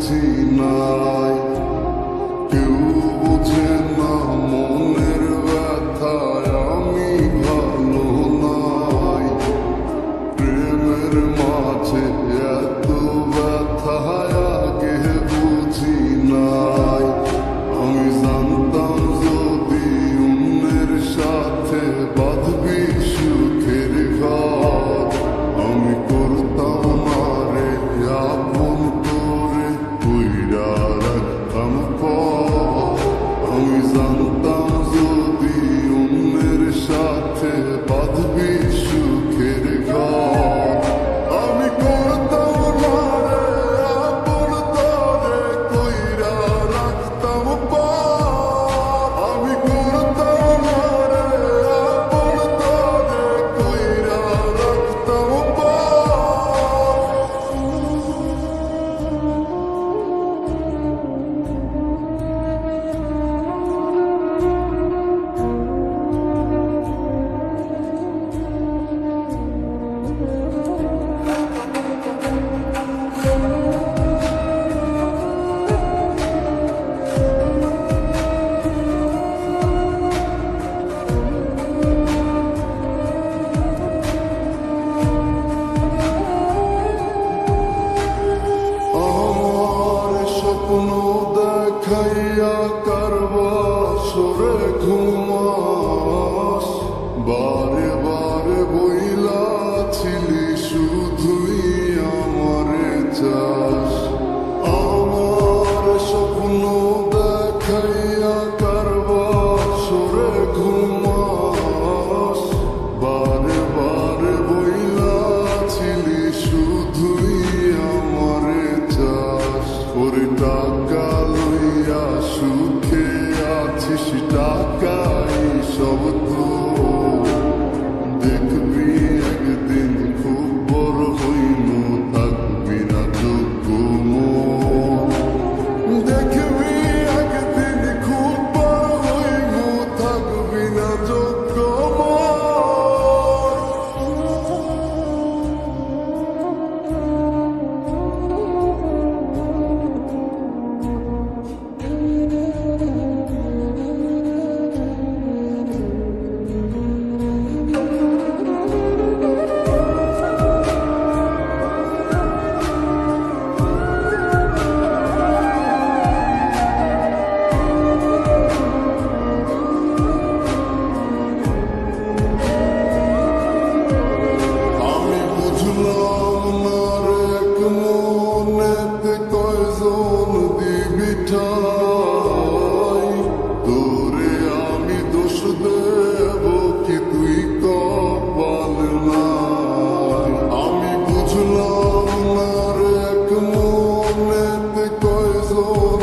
বুঝি নাই, কেউ বুঝে না মনের ব্যথায় আমি ভালো নাই। প্রেমের মাঝে এত ব্যথায় আগে বুঝি নাই। আমি জানতাম যদি অন্যের সাথে বাঁধবি সুখের ঘর, আমি করতাম না রে আপন করে কইরা রাখতাম পর। আমি জানতাম যদি অন্যের সাথে বাঁধবি সুখের ঘর, আমি করতাম না রে আপন করে কইরা রাখতাম পর। আমি করতাম না রে আপন করে কইরা রাখতাম পর। আমার স্বপ্ন দেখাইয়া কারবাসরে ঘুমাস, বারে বারে বইলাছিলি শুধুই আমারে চাস। আমার স্বপ্ন দেখাইয়া কারবাসরে ঘুমাস, বারে বারে বইলাছিলি শুধুই আমারে চাস। ওরে টাকা লইয়া সুখে আছিস, টাকাই সব তো। দেখবি একদিন খুব বড় হইল, থাকবি না যোগ্য মন। দেখবি একদিন খুব বড় হইল, থাকবি না যোগ্য মন। আমি বুঝলাম না রে মনেতে কয়জন দিবি ঠাই, তোরে আমি দোষ দেব কি তুই কপাল নাই। আমি বুঝলাম না রে মনেতে কয়জন